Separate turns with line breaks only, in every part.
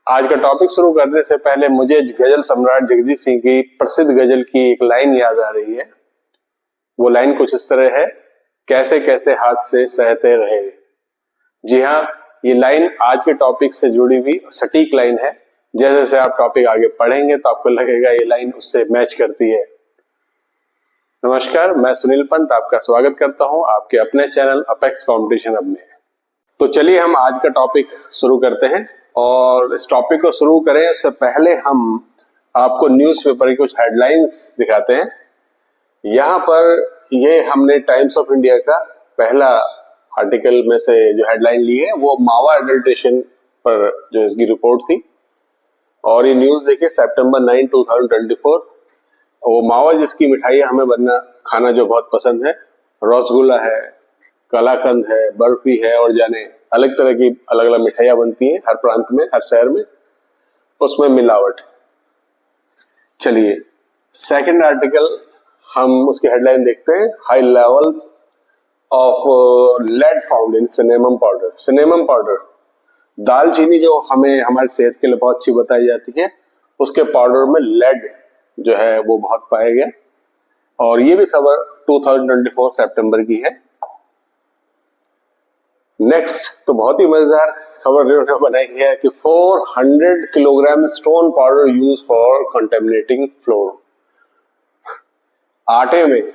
आज का टॉपिक शुरू करने से पहले मुझे गजल सम्राट जगजीत सिंह की प्रसिद्ध गजल की एक लाइन याद आ रही है। वो लाइन कुछ इस तरह है, कैसे कैसे हाथ से सहते रहे। जी हाँ, ये लाइन आज के टॉपिक से जुड़ी हुई सटीक लाइन है। जैसे जैसे आप टॉपिक आगे पढ़ेंगे तो आपको लगेगा ये लाइन उससे मैच करती है। नमस्कार, मैं सुनील पंत आपका स्वागत करता हूं आपके अपने चैनल अपेक्स कंपटीशन हब में। तो चलिए हम आज का टॉपिक शुरू करते हैं, और इस टॉपिक को शुरू करें उससे पहले हम आपको न्यूज़पेपर की कुछ हेडलाइंस दिखाते हैं। यहाँ पर ये हमने टाइम्स ऑफ इंडिया का पहला आर्टिकल में से जो हेडलाइन ली है वो मावा एडल्ट्रेशन पर जो इसकी रिपोर्ट थी, और ये न्यूज़ देखिए सितंबर 9, 2024। वो मावा जिसकी मिठाई हमें बनना खाना जो बहुत पसंद है, रसगुल्ला है, कलाकंद है, बर्फी है और जाने अलग तरह की अलग अलग मिठाइयां बनती हैं हर प्रांत में, हर शहर में, उसमें मिलावट। चलिए सेकंड आर्टिकल हम उसकी हेडलाइन देखते हैं, high levels of lead found in cinnamon powder. Cinnamon powder दालचीनी जो हमें हमारी सेहत के लिए बहुत अच्छी बताई जाती है, उसके पाउडर में लेड जो है वो बहुत पाया गया, और ये भी खबर 2024 सितंबर की है। नेक्स्ट तो बहुत ही मजेदार खबर इन्होंने बनाई है कि 400 kilogram stone powder use for contaminating floor. आटे में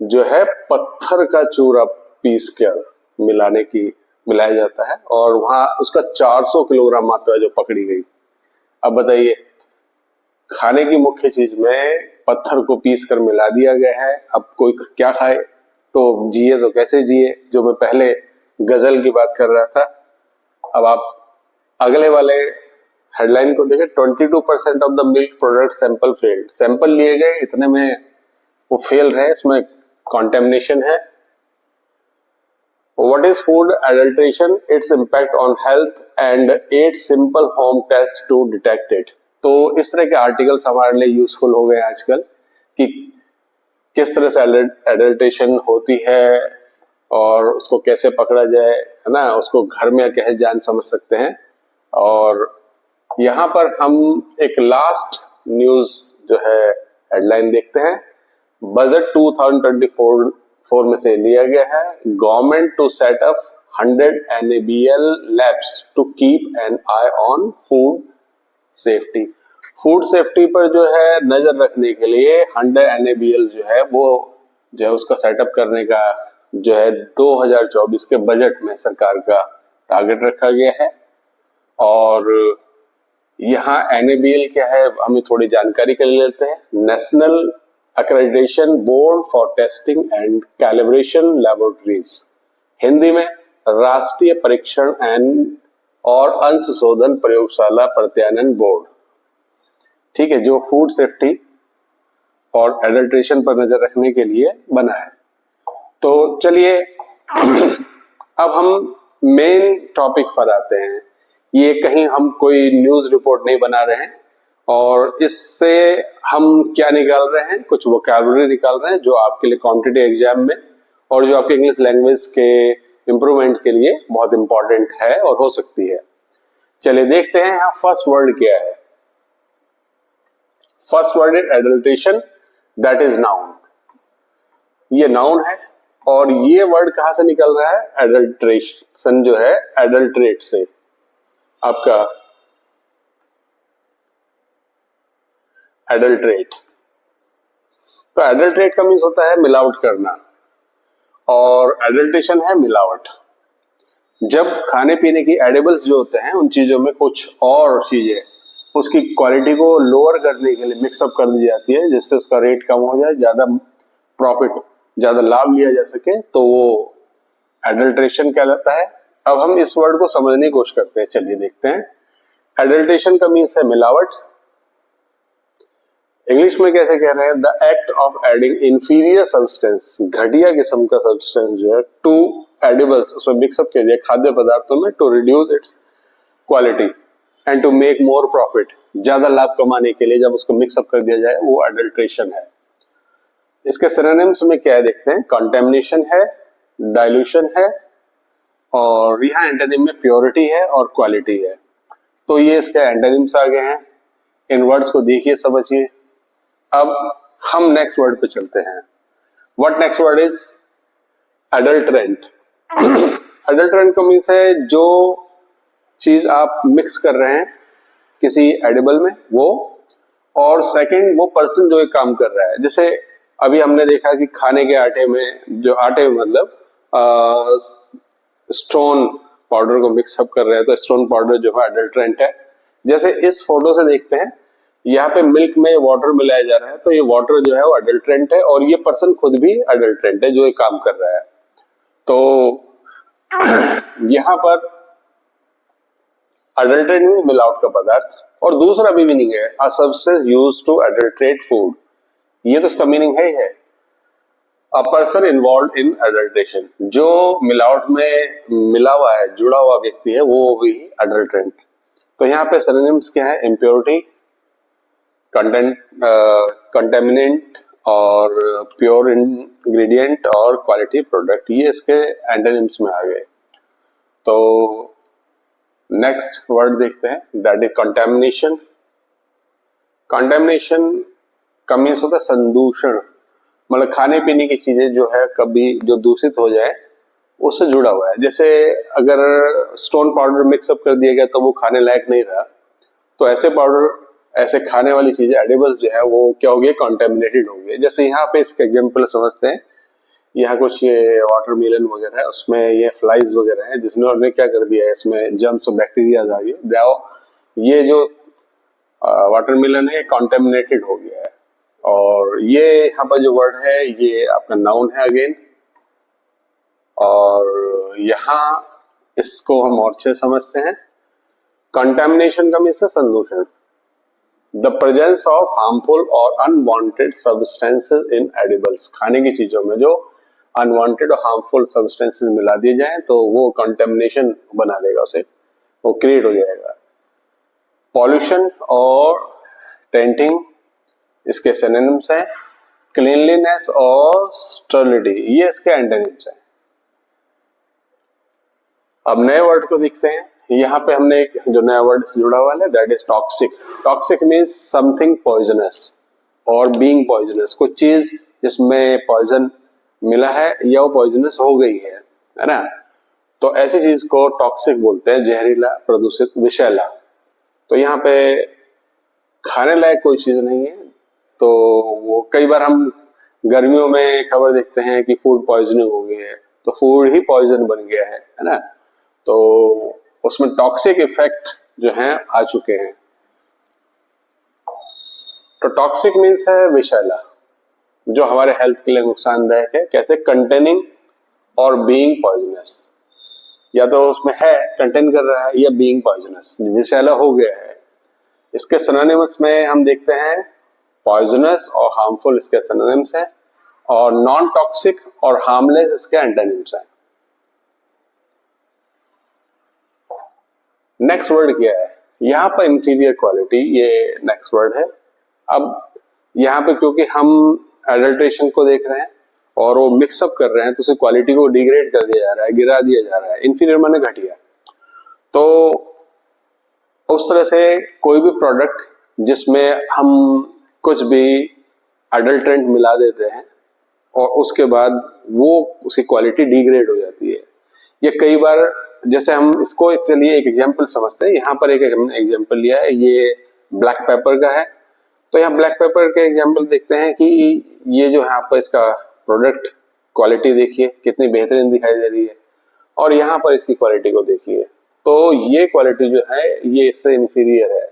जो है पत्थर का चूरा पीस कर मिलाया जाता है, और वहां उसका 400 किलोग्राम मात्रा जो पकड़ी गई। अब बताइए, खाने की मुख्य चीज में पत्थर को पीस कर मिला दिया गया है। अब कोई क्या खाए, तो जिए तो कैसे जिए, जो मैं पहले गजल की बात कर रहा था। अब आप अगले वाले हेडलाइन को देखें, 22% of the milk product sample failed. Sample लिए गए, इतने में वो फेल रहे, इसमें कॉन्टेमिनेशन है। What is food adulteration, its impact on health and 8 simple home test to detect it. तो इस तरह के आर्टिकल्स हमारे लिए यूजफुल हो गए आजकल कि किस तरह से एडल्ट्रेशन होती है और उसको कैसे पकड़ा जाए, है ना, उसको घर में कैसे जान समझ सकते हैं। और यहाँ पर हम एक लास्ट न्यूज जो है हेडलाइन देखते हैं, बजट 2024 में से लिया गया है, government to set up 100 NABL labs to keep an eye on food safety. Food safety पर जो है नजर रखने के लिए 100 NABL जो है वो जो है उसका सेटअप करने का जो है 2024 के बजट में सरकार का टारगेट रखा गया है। और यहाँ NABL क्या है हमें थोड़ी जानकारी कर लेते हैं। National accreditation board for testing and calibration laboratories, Hindi में राष्ट्रीय परीक्षण एंड और अंश शोधन प्रयोगशाला प्रत्यायन बोर्ड, ठीक है, जो फूड सेफ्टी और एडल्ट्रेशन पर नजर रखने के लिए बना है। तो चलिए अब हम मेन टॉपिक पर आते हैं। ये कहीं हम कोई न्यूज रिपोर्ट नहीं बना रहे हैं, और इससे हम क्या निकाल रहे हैं, कुछ वोकैबुलरी निकाल रहे हैं जो आपके लिए कॉम्पिटिटिव एग्जाम में और जो आपके इंग्लिश लैंग्वेज के इंप्रूवमेंट के लिए बहुत इंपॉर्टेंट है और हो सकती है। चलिए देखते हैं यहाँ फर्स्ट वर्ड क्या है। First word is adulteration, that is noun. ये नाउन है, और ये वर्ड कहां से निकल रहा है, एडल्ट्रेशन जो है एडल्ट्रेट से। आपका एडल्ट्रेट, तो एडल्ट्रेट का मीन्स होता है मिलावट करना, और एडल्ट्रेशन है मिलावट। जब खाने पीने की एडिबल्स जो होते हैं उन चीजों में कुछ और चीजें उसकी क्वालिटी को लोअर करने के लिए मिक्सअप कर दी जाती है, जिससे उसका रेट कम हो जाए, ज्यादा प्रॉफिट, ज्यादा लाभ लिया जा सके, तो वो एडल्ट्रेशन कहलाता है। अब हम इस वर्ड को समझने की कोशिश करते हैं। चलिए देखते हैं। एडल्ट्रेशन का मीन्स है मिलावट। इंग्लिश में कैसे कह रहे हैं, the act of adding inferior substance, घटिया किस्म का सब्सटेंस जो है, टू एडिबल्स, उसमें मिक्सअप किया जाए खाद्य पदार्थों में, to reduce its quality and to make more profit, ज्यादा लाभ कमाने के लिए जब उसको मिक्सअप कर दिया जाए, वो एडल्ट्रेशन है। इसके सिनोनिम्स में क्या है देखते हैं, कंटेमिनेशन है, डाइल्यूशन है, और यहाँ एंटोनिम में प्योरिटी है और क्वालिटी है। तो ये इसके एंटोनिम्स आ गए हैं। इन वर्ड्स को देखिए, समझिए। अब हम नेक्स्ट वर्ड पे चलते हैं। What next word is adulterant. Adulterant का मीन्स है जो चीज आप मिक्स कर रहे हैं किसी एडिबल में वो, और सेकंड वो पर्सन जो एक काम कर रहा है। जैसे अभी हमने देखा कि खाने के आटे में, जो आटे में मतलब स्टोन पाउडर को मिक्सअप कर रहे हैं, तो स्टोन पाउडर जो है अडल्ट्रेंट है। जैसे इस फोटो से देखते हैं, यहाँ पे मिल्क में वाटर मिलाया जा रहा है, तो ये वाटर जो है वो अडल्ट्रेंट है, और ये पर्सन खुद भी अडल्ट्रेंट है जो ये काम कर रहा है। तो यहाँ पर अडल्ट्रेंट में मिलावट का पदार्थ, और दूसरा भी मीनिंग है a substance used to adulterate food. ये तो इसका मीनिंग है a person involve in adulteration. जो मिलावट में मिला हुआ है, जुड़ा हुआ व्यक्ति है, वो भी अडल्ट्रेंट। तो यहाँ पे सिनोनिम्स क्या है? इम्प्योरिटी, कंटेमिनेंट और प्योर इंग्रेडिएंट और क्वालिटी प्रोडक्ट, ये इसके एंटोनिम्स में आ गए। तो नेक्स्ट वर्ड देखते हैं, दैट इज कंटेमिनेशन। कंटेमिनेशन का मीन्स होता है संदूषण, मतलब खाने पीने की चीजें जो है कभी जो दूषित हो जाए उससे जुड़ा हुआ है। जैसे अगर स्टोन पाउडर मिक्सअप कर दिया गया तो वो खाने लायक नहीं रहा, तो ऐसे पाउडर, ऐसे खाने वाली चीजें एडिबल्स जो है वो क्या हो गए? कंटेमिनेटेड हो गए। जैसे यहाँ पे इसका एग्जांपल समझते हैं। यहाँ कुछ ये वाटरमेलन वगैरह है, उसमें ये फ्लाइज वगैरह है, जिसने उन्होंने क्या कर दिया है, इसमें जर्म्स और बैक्टीरिया आ गए। ये जो वाटरमेलन है कंटेमिनेटेड हो गया है। और ये यहाँ पर जो वर्ड है ये आपका नाउन है अगेन, और यहाँ इसको हम और अच्छे समझते हैं। कंटेमिनेशन का मीन्स है संदूषण, द प्रेजेंस ऑफ हार्मफुल और अनवांटेड सब्सटेंसेस इन एडिबल्स। खाने की चीजों में जो अनवांटेड और हार्मफुल सब्सटेंसेस मिला दिए जाए तो वो कंटेमिनेशन बना देगा, उसे वो क्रिएट हो जाएगा। पॉल्यूशन और टेंटिंग इसके सिनोनिम्स हैं। क्लीनलीनेस और स्टर्लिटी ये इसके एंटोनिम्स हैं। अब नए वर्ड को देखते हैं। यहाँ पे हमने एक जो नया वर्ड से जुड़ा हुआ है, that is toxic. Toxic means something poisonous और बीइंग पॉइजनस। कुछ चीज जिसमें पॉइजन मिला है या वो पॉइजनस हो गई है ना, तो ऐसी चीज को टॉक्सिक बोलते हैं, जहरीला, प्रदूषित, विषैला। तो यहाँ पे खाने लायक कोई चीज नहीं है, तो वो कई बार हम गर्मियों में खबर देखते हैं कि फूड पॉइजनिंग हो गई है, तो फूड ही पॉइजन बन गया है ना, तो उसमें टॉक्सिक इफेक्ट जो हैं आ चुके हैं। तो टॉक्सिक मीन्स है विषैला, जो हमारे हेल्थ के लिए नुकसानदायक है। कैसे? कंटेनिंग और बीइंग पॉइजनस, या तो उसमें है कंटेन कर रहा है या बीइंग पॉइजनस, विषैला हो गया है। इसके सिनोनिम्स में हम देखते हैं पॉइजनस और हार्मफुल इसके सिनोनिम्स हैं, और नॉन टॉक्सिक और हार्मलेस इसके एंटोनिम्स हैं। नेक्स्ट वर्ड क्या है? यहाँ पर इंफीरियर क्वालिटी, ये नेक्स्ट वर्ड है। अब यहाँ पे क्योंकि हम एडल्ट्रेशन को देख रहे हैं और वो मिक्सअप कर रहे हैं, तो उसे क्वालिटी को डिग्रेड कर दिया जा रहा है, गिरा दिया जा रहा है। इंफीरियर माने घटिया। तो उस तरह से कोई भी प्रोडक्ट जिसमें हम कुछ भी अडल्ट्रेंट मिला देते हैं और उसके बाद वो उसकी क्वालिटी डिग्रेड हो जाती है। ये कई बार, जैसे हम इसको चलिए एक एग्जांपल समझते हैं। यहाँ पर एक हमने एग्जांपल लिया है, ये ब्लैक पेपर का है। तो यहाँ ब्लैक पेपर के एग्जांपल देखते हैं कि ये जो यहाँ पर इसका प्रोडक्ट क्वालिटी देखिए कितनी बेहतरीन दिखाई दे रही है, और यहाँ पर इसकी क्वालिटी को देखिए, तो ये क्वालिटी जो है ये इससे इंफीरियर है,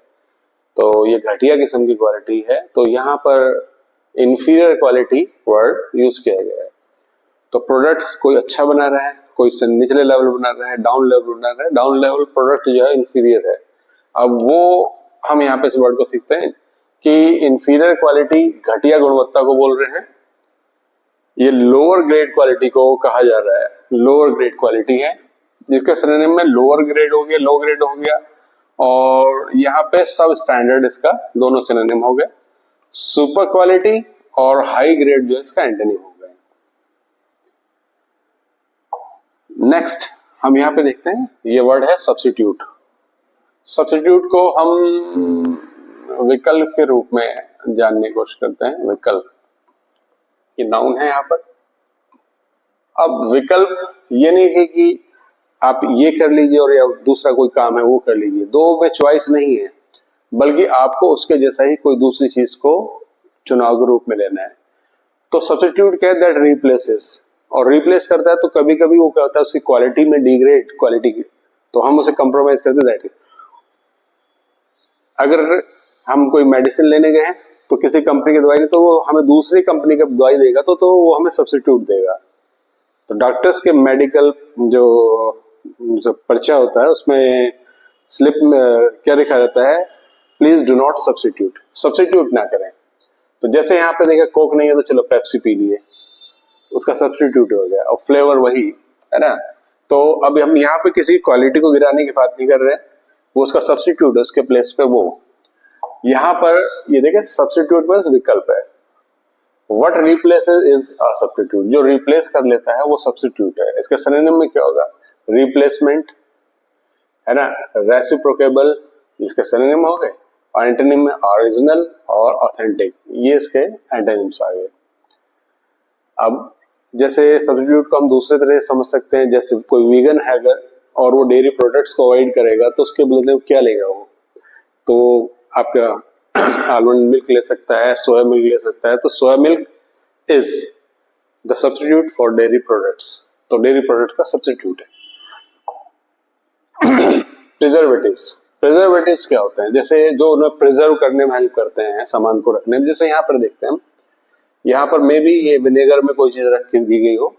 तो ये घटिया किस्म की क्वालिटी है। तो यहाँ पर इंफीरियर क्वालिटी वर्ड यूज किया गया है। तो प्रोडक्ट्स कोई अच्छा बना रहा है, कोई निचले लेवल बना रहा है, डाउन लेवल बना रहा है, डाउन लेवल प्रोडक्ट जो है इंफीरियर है। अब वो हम यहाँ पे इस वर्ड को सीखते हैं कि इंफीरियर क्वालिटी घटिया गुणवत्ता को बोल रहे हैं। ये लोअर ग्रेड क्वालिटी को कहा जा रहा है, लोअर ग्रेड क्वालिटी है, जिसके सिनोनिम में लोअर ग्रेड हो गया, लो ग्रेड हो गया, और यहाँ पे सब स्टैंडर्ड इसका दोनों सिनोनिम हो गए। सुपर क्वालिटी और हाई ग्रेड जो है इसका एंटोनिम हो गए। नेक्स्ट हम यहाँ पे देखते हैं, ये वर्ड है सब्स्टिट्यूट। सब्स्टिट्यूट को हम विकल्प के रूप में जानने की कोशिश करते हैं। विकल्प ये नाउन है यहाँ पर। अब विकल्प ये नहीं है कि आप ये कर लीजिए और या दूसरा कोई काम है वो कर लीजिए, दो में चॉइस नहीं है, बल्कि आपको उसके जैसा ही कोई दूसरी चीज को चुनाव के रूप में लेना है। तो सब्स्टिट्यूट क्या है? दैट रिप्लेसेस, और रिप्लेस करता है तो कभी कभी वो क्या होता है, उसकी क्वालिटी में डिग्रेड क्वालिटी की, तो हम उसे कंप्रोमाइज करते हैं। दैट अगर हम कोई मेडिसिन लेने गए हैं तो किसी कंपनी की दवाई नहीं, तो वो हमें दूसरी कंपनी की दवाई देगा तो वो हमें सब्स्टिट्यूट देगा। तो डॉक्टर्स के मेडिकल जो पर्चा होता है उसमें स्लिप में क्या लिखा रहता है? Please do not substitute, substitute ना करें। तो जैसे यहाँ पे देखा कोक नहीं है तो चलो पेप्सी पी लिए, उसका सब्स्टिट्यूट हो गया, और फ्लेवर वही है ना। तो अब हम यहाँ पे किसी क्वालिटी को गिराने की बात नहीं कर रहे हैं, वो उसका सब्स्टिट्यूट है, उसके प्लेस पे वो। यहाँ पर ये देखें सब्स्टिट्यूट में विकल्प है। What replaces is a substitute, जो रिप्लेस कर लेता है वो सब्स्टिट्यूट है। इसके सिनोनिम में क्या होगा? रिप्लेसमेंट है ना, रेसिप्रोकेबल इसके सिनोनिम हो गए, और एंटोनिम में ओरिजिनल और ऑथेंटिक, ये इसके एंटोनिम्स आ गए। अब जैसे सब्स्टिट्यूट को हम दूसरे तरह से समझ सकते हैं, जैसे कोई वीगन है अगर और वो डेयरी प्रोडक्ट्स को अवॉइड करेगा तो उसके बदले क्या लेगा वो? तो आपका आलमंड मिल्क ले सकता है, सोया मिल्क ले सकता है। तो soya milk is the substitute for dairy products, तो डेयरी प्रोडक्ट का सब्स्टिट्यूट है। प्रिजर्वेटिव्स, प्रिजर्वेटिव्स क्या होते हैं? जैसे जो उन्हें प्रिजर्व करने में हेल्प करते हैं, सामान को रखने में। जैसे यहाँ पर देखते हैं हम, यहाँ पर मे भी ये विनेगर में कोई चीज रख के दी गई हो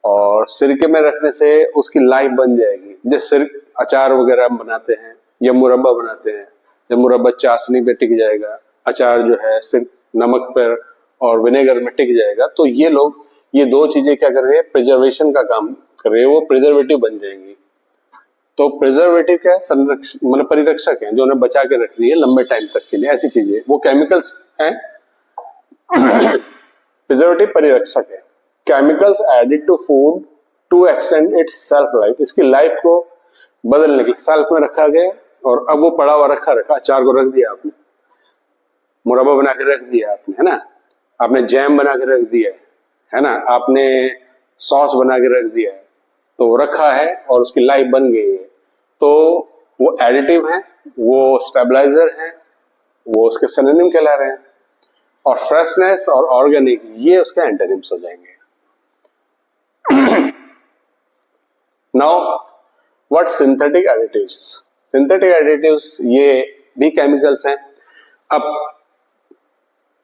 और सिरके में रखने से उसकी लाइफ बन जाएगी। जैसे अचार वगैरह हम बनाते हैं या मुरब्बा बनाते हैं, जब मुरब्बा चाशनी पे टिक जाएगा, अचार जो है सिर्फ नमक पर और विनेगर में टिक जाएगा, तो ये लोग ये दो चीजें क्या कर रहे हैं? प्रिजर्वेशन का काम कर रहे हैं, वो प्रिजर्वेटिव बन जाएंगी। तो प्रिजर्वेटिव क्या है? संरक्षक मतलब परिरक्षक है, जो उन्हें बचा के रख रही है लंबे टाइम तक के लिए। ऐसी चीजें वो केमिकल्स हैं। प्रिजर्वेटिव परिरक्षक है। Chemicals added to food to extend its shelf life, इसकी लाइफ को बदलने के सेल्फ में रखा गया, और अब वो पड़ा हुआ रखा अचार को रख दिया आपने, मुरब्बा बना के रख दिया आपने, है ना, आपने जैम बना के रख दिया है ना, आपने सॉस बना के रख दिया है, तो रखा है और उसकी लाइफ बन गई है। तो वो एडिटिव है, वो स्टेबलाइजर है, वो उसके सिनोनिम कहला रहे हैं। और फ्रेशनेस और ऑर्गेनिक ये उसके एंटोनिम्स हो जाएंगे। Now what synthetic additives? Synthetic additives ये भी केमिकल्स हैं। अब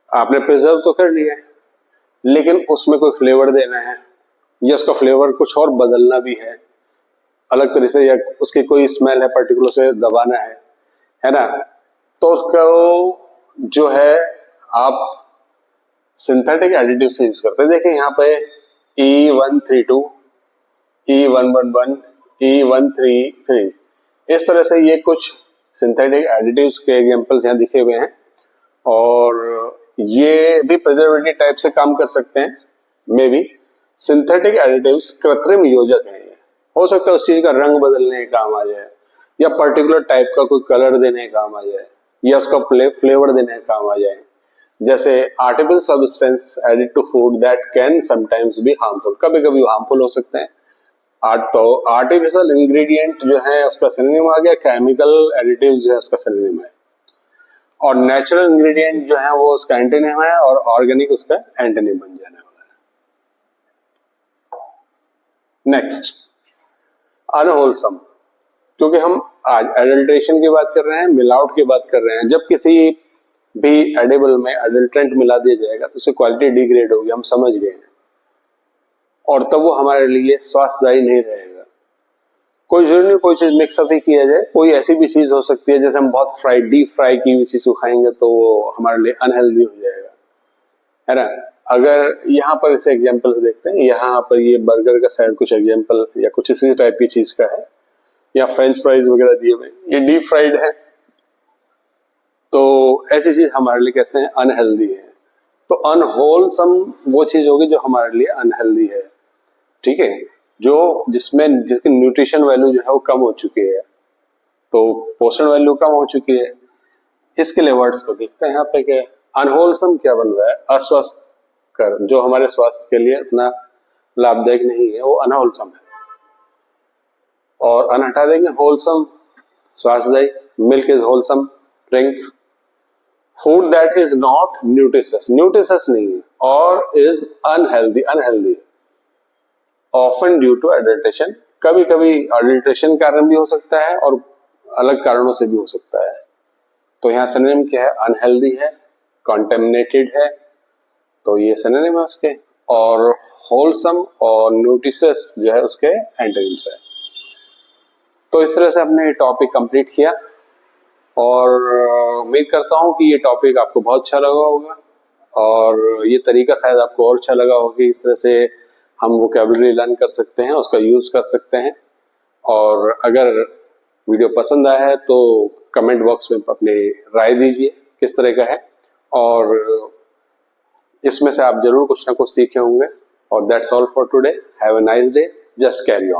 आपने प्रिजर्व तो कर लिया है, लेकिन उसमें कोई फ्लेवर देना है या उसका फ्लेवर कुछ और बदलना भी है अलग तरह से, या उसकी कोई स्मेल है पर्टिकुलर से दबाना है ना, तो उसको जो है आप सिंथेटिक एडिटिव से यूज करते हैं। देखिए यहाँ पे E132, E111, E133, इस तरह से ये कुछ सिंथेटिक एडिटिव्स के एग्जांपल्स यहाँ दिखे हुए हैं, और ये भी प्रिजर्वेटिव टाइप से काम कर सकते हैं। मे बी सिंथेटिक एडिटिव्स कृत्रिम योजक हैं। हो सकता है उस चीज का रंग बदलने का काम आ जाए, या पर्टिकुलर टाइप का कोई कलर देने का काम आ जाए, या उसका फ्लेवर देने का काम आ जाए। जैसे artificial substance added to food that can sometimes be harmful, कभी कभी हार्मफुल हो सकते हैं। तो आर्टिफिशियल इंग्रेडिएंट जो है उसका सिनोनिम आ गया, केमिकल एडिटिव जो है उसका सिनोनिम है, और नेचुरल इंग्रेडिएंट जो है वो उसका एंटोनिम है, और ऑर्गेनिक उसका एंटोनिम बन जाने वाला है। नेक्स्ट, अनहोलसम, क्योंकि हम आज एडल्ट्रेशन की बात कर रहे हैं, मिलावट की बात कर रहे हैं। जब किसी भी एडिबल में एडल्ट्रेंट मिला दिया जाएगा तो उसकी क्वालिटी डिग्रेड होगी, हम समझ गए हैं, और तब वो हमारे लिए स्वास्थ्यदायी नहीं रहेगा। कोई जरूरी नहीं कोई चीज मिक्सअप ही किया जाए, कोई ऐसी भी चीज हो सकती है जैसे हम बहुत डीप फ्राई की हुई चीज को खाएंगे तो वो हमारे लिए अनहेल्दी हो जाएगा, है ना। अगर यहाँ पर इसे एग्जांपल्स देखते हैं, यहाँ पर ये बर्गर का शायद कुछ एग्जांपल या कुछ इसी टाइप की चीज का है, या फ्रेंच फ्राइज वगैरह दिए हुए, ये डीप फ्राइड है, तो ऐसी चीज हमारे लिए कैसे है? अनहेल्दी है। तो अनहोलसम वो चीज होगी जो हमारे लिए अनहेल्दी है, ठीक है, जो जिसमें जिसकी न्यूट्रिशन वैल्यू जो है वो कम हो चुकी है। तो पोषण वैल्यू कम हो चुकी है। इसके लिए वर्ड्स को देखते हैं यहाँ पे कि अनहोलसम क्या बन रहा है, अस्वस्थकर, जो हमारे स्वास्थ्य के लिए इतना लाभदायक नहीं है वो अनहोलसम है। और अन हटा देंगे, होलसम स्वास्थ्यदायक, milk is wholesome drink, food that is not nutritious, nutritious नहीं है, और is unhealthy, unhealthy often due to adulteration, कभी कभी एडल्ट्रेशन कारण भी हो सकता है और अलग कारणों से भी हो सकता है। तो यहाँ सिनोनिम क्या है, अनहेल्दी है, कॉन्टेमिनेटेड है, तो ये सिनोनिम है उसके, और होलसम और न्यूट्रिशियस जो है उसके एंटोनिम्स है। तो इस तरह से हमने टॉपिक कंप्लीट किया और उम्मीद करता हूँ कि ये टॉपिक आपको बहुत अच्छा लगा होगा और ये तरीका शायद आपको और अच्छा लगा होगा कि इस तरह से हम वोकैबुलरी लर्न कर सकते हैं, उसका यूज कर सकते हैं। और अगर वीडियो पसंद आया है तो कमेंट बॉक्स में अपनी राय दीजिए किस तरह का है, और इसमें से आप जरूर कुछ ना कुछ सीखे होंगे। और that's all for today, have a nice day, just carry on.